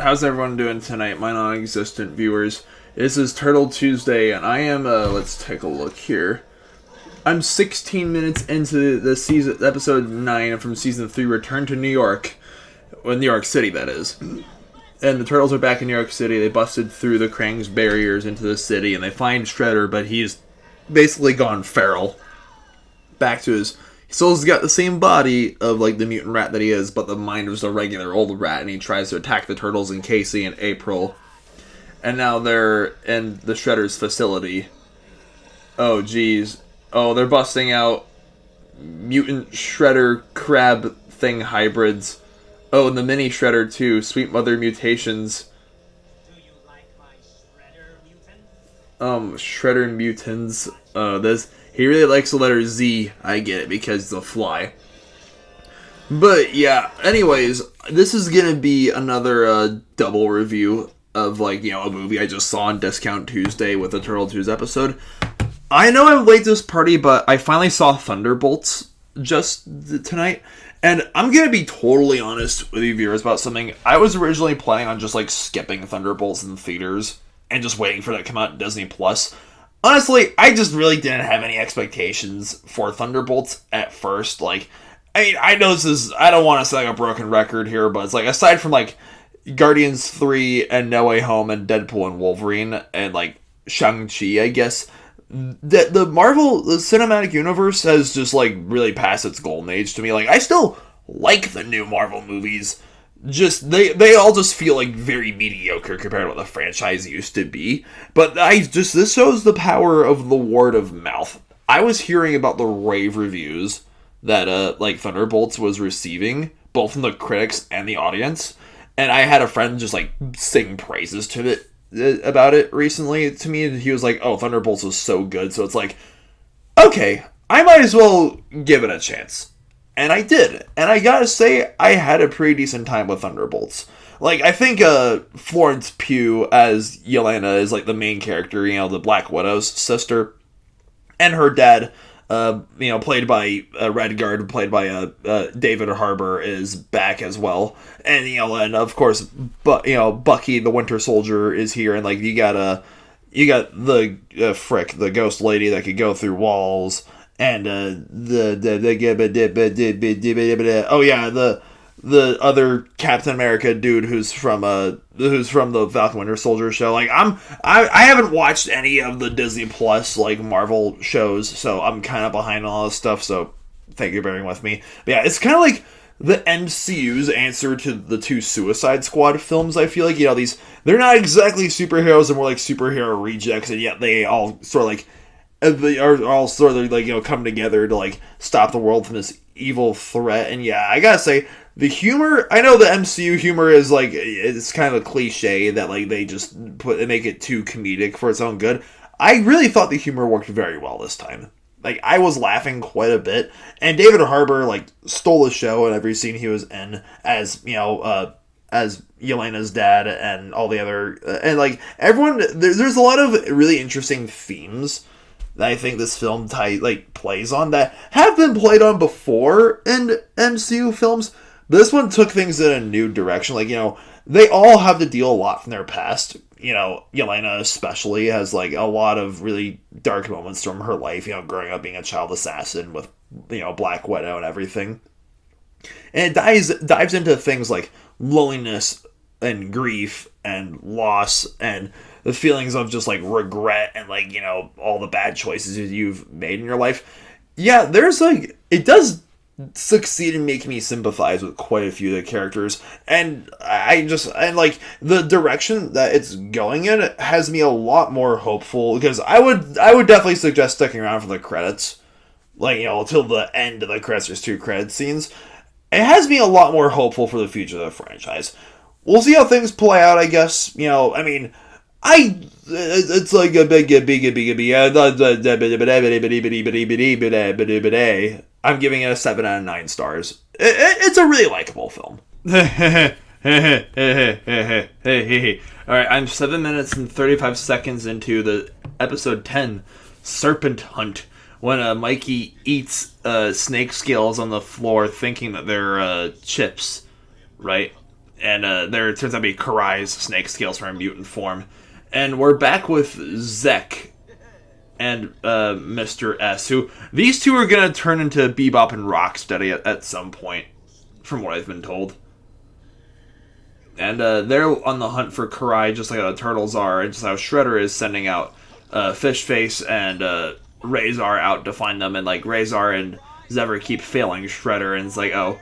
How's everyone doing tonight, my non-existent viewers? This is Turtle Tuesday, and I am, let's take a look here. I'm 16 minutes into the season, episode 9 from season 3, Return to New York. Well, New York City, that is. And the Turtles are back in New York City. They busted through the Krang's barriers into the city, and they find Shredder, but he's basically gone feral. Back to his... He still's got the same body of, like, the mutant rat that he is, but the mind was a regular old rat, and he tries to attack the Turtles and Casey and April. And now they're in the Shredder's facility. Oh, geez. Oh, they're busting out mutant Shredder crab thing hybrids. Oh, and the mini Shredder, too. Sweet Mother Mutations. Do you like my Shredder mutants? Shredder Mutants. He really likes the letter Z. I get it, because it's a fly. But, yeah, anyways, this is gonna be another, double review of, like, you know, a movie I just saw on Discount Tuesday with the Turtle 2's episode. I know I'm late to this party, but I finally saw Thunderbolts just tonight. And I'm gonna be totally honest with you viewers about something. I was originally planning on just, like, skipping Thunderbolts in the theaters and just waiting for that to come out on Disney+. Honestly, I just really didn't have any expectations for Thunderbolts at first. Like, I mean, I know this is... I don't want to sound like a broken record here, but it's like, aside from, like, Guardians 3 and No Way Home and Deadpool and Wolverine and, like, Shang-Chi, I guess, the Marvel the Cinematic Universe has just, like, really passed its golden age to me. Like, I still like the new Marvel movies. Just, they all just feel, like, very mediocre compared to what the franchise used to be. But this shows the power of the word of mouth. I was hearing about the rave reviews that, like, Thunderbolts was receiving, both from the critics and the audience. And I had a friend just, like, sing praises to it, about it recently to me. He was like, oh, Thunderbolts was so good. So it's like, okay, I might as well give it a chance. And I did. And I gotta say, I had a pretty decent time with Thunderbolts. Like, I think Florence Pugh as Yelena is, like, the main character, you know, the Black Widow's sister. And her dad, you know, played by Redguard, played by David Harbour, is back as well. And, you know, and of course, Bucky, the Winter Soldier, is here. And, like, you got the ghost lady that could go through walls. And the other Captain America dude who's from the Falcon Winter Soldier show. Like, I haven't watched any of the Disney Plus, like, Marvel shows, so I'm kind of behind on all this stuff. So thank you for bearing with me. But yeah, it's kind of like the MCU's answer to the two Suicide Squad films. I feel like, you know, they're not exactly superheroes, they're more like superhero rejects, and yet they all sort of like. They are all sort of, like, you know, come together to, like, stop the world from this evil threat. And yeah, I gotta say, the humor, I know the MCU humor is, like, it's kind of a cliche that, like, they make it too comedic for its own good. I really thought the humor worked very well this time. Like, I was laughing quite a bit. And David Harbour, like, stole the show in every scene he was in as, you know, as Yelena's dad and all the other, and, like, everyone, there's a lot of really interesting themes that I think this film plays on that have been played on before in MCU films. But this one took things in a new direction. Like, you know, they all have to deal a lot from their past. You know, Yelena especially has, like, a lot of really dark moments from her life, you know, growing up being a child assassin with, you know, Black Widow and everything. And it dives into things like loneliness and grief and loss and the feelings of just, like, regret and, like, you know, all the bad choices you've made in your life. Yeah, there's, like, it does succeed in making me sympathize with quite a few of the characters. And like, the direction that it's going in has me a lot more hopeful, because I would definitely suggest sticking around for the credits. Like, you know, till the end of the credits, there's 2 credit scenes. It has me a lot more hopeful for the future of the franchise. We'll see how things play out, I guess. You know, I mean, it's like a big, I'm giving it a 7 out of 9 stars. It's a really likable film. Alright, I'm 7 minutes and 35 seconds into the episode 10, Serpent Hunt, when Mikey eats snake scales on the floor thinking that they're chips, right? And there turns out to be Karai's snake scales from mutant form. And we're back with Zek and Mr. S, who these two are going to turn into Bebop and Rocksteady at some point, from what I've been told. And they're on the hunt for Karai, just like the Turtles are, and just how Shredder is sending out Fishface and Razor out to find them, and like Razor and Zever keep failing Shredder, and it's like, oh,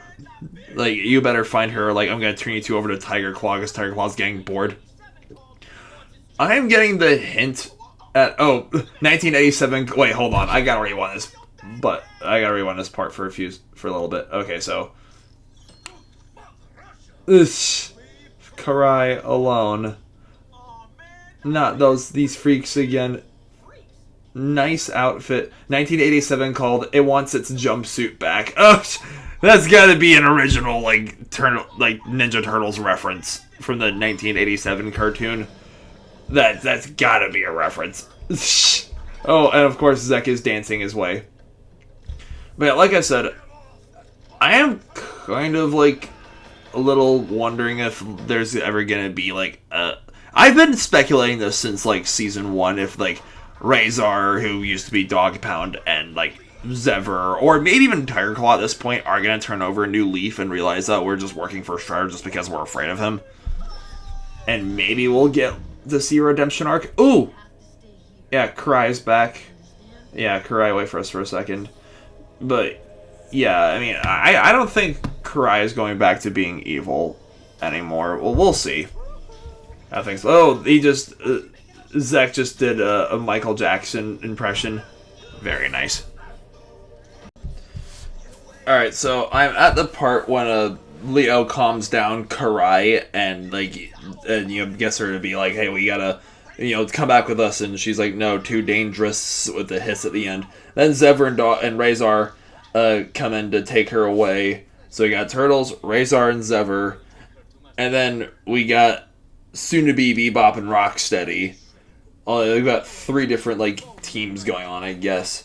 like, you better find her, like, I'm gonna turn you two over to Tiger Claw, because Tiger Claw's getting bored. I am getting the hint at, 1987, wait, hold on, I gotta rewind this, but I gotta rewind this part for a little bit. Okay, so, this Karai alone, not these freaks again. Nice outfit. 1987 called It Wants Its Jumpsuit Back. Oh, that's gotta be an original, like Ninja Turtles reference from the 1987 cartoon. That's gotta be a reference. Oh, and of course Zek is dancing his way. But yeah, like I said, I am kind of like a little wondering if there's ever gonna be like I've been speculating this since like season 1, if like Razor, who used to be Dog Pound, and like Zever, or maybe even Tiger Claw at this point, are going to turn over a new leaf and realize that we're just working for Shredder just because we're afraid of him. And maybe we'll get to see a redemption arc. Ooh! Yeah, Karai's back. Yeah, Karai, wait for us for a second. But, yeah, I mean, I don't think Karai is going back to being evil anymore. Well, we'll see. I think so. Oh, he just... Zek just did a Michael Jackson impression. Very nice. Alright, so I'm at the part when Leo calms down Karai and gets her to be like, hey, we gotta, come back with us, and she's like, no, too dangerous, with the hiss at the end. Then Zever and Razor come in to take her away. So we got Turtles, Razor, and Zever, and then we got soon-to-be Bebop and Rocksteady. They've got 3 different, teams going on, I guess.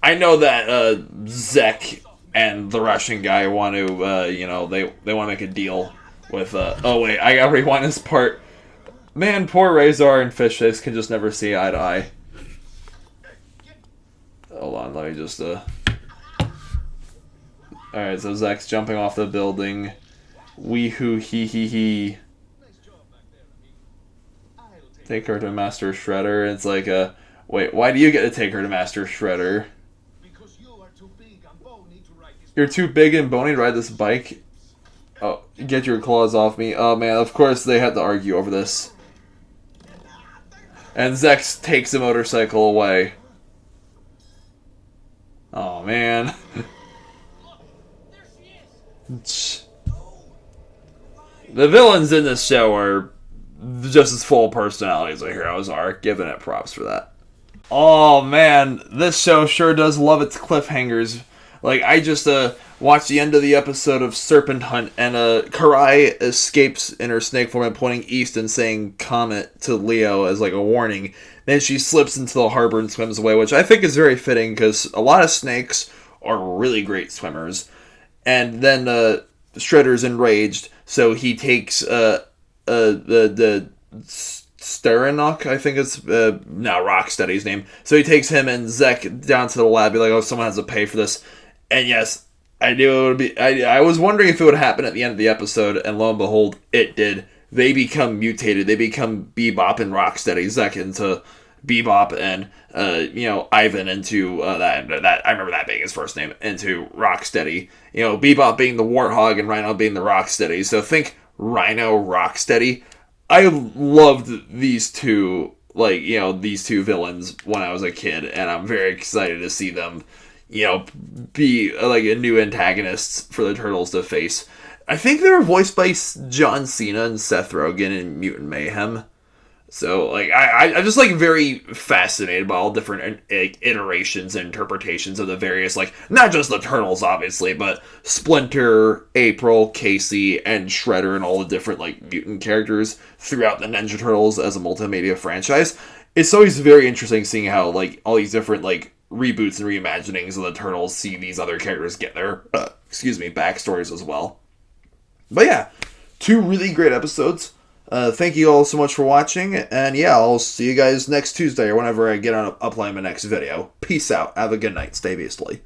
I know that, Zek and the Russian guy want to, they want to make a deal with, oh wait, I gotta rewind this part. Man, poor Razor and Fishface can just never see eye to eye. Hold on, let me just, Alright, so Zek's jumping off the building. Wee-hoo, hee-hee-hee. Take her to Master Shredder. It's like, wait, why do you get to take her to Master Shredder? Because you are too big and bony to ride this. You're too big and bony to ride this bike? Oh, get your claws off me. Oh man, of course they had to argue over this. And Zex takes the motorcycle away. Oh man. The villains in this show are just as full of personality as the heroes are, giving it props for that. Oh man, this show sure does love its cliffhangers. Like, I just watched the end of the episode of Serpent Hunt, and Karai escapes in her snake form and pointing east and saying "Comet" to Leo as like a warning. Then she slips into the harbor and swims away, which I think is very fitting because a lot of snakes are really great swimmers. And then Shredder's enraged, so he takes the Steranok, I think it's now Rocksteady's name. So he takes him and Zek down to the lab, be like, oh, someone has to pay for this. And yes, I knew it would be. I was wondering if it would happen at the end of the episode, and lo and behold, it did. They become mutated. They become Bebop and Rocksteady. Zek into Bebop, and Ivan into that. I remember that being his first name, into Rocksteady. Bebop being the Warthog and Rhino being the Rocksteady. So think Rhino Rocksteady. I loved these two, these two villains when I was a kid, and I'm very excited to see them, be like a new antagonists for the Turtles to face. I think they were voiced by John Cena and Seth Rogen in Mutant Mayhem. So, I'm just, very fascinated by all different iterations and interpretations of the various, not just the Turtles, obviously, but Splinter, April, Casey, and Shredder, and all the different, mutant characters throughout the Ninja Turtles as a multimedia franchise. It's always very interesting seeing how, all these different, reboots and reimaginings of the Turtles see these other characters get their, backstories as well. But yeah, 2 really great episodes. Thank you all so much for watching, and yeah, I'll see you guys next Tuesday or whenever I get on uploading my next video. Peace out. Have a good night. Stay beastly.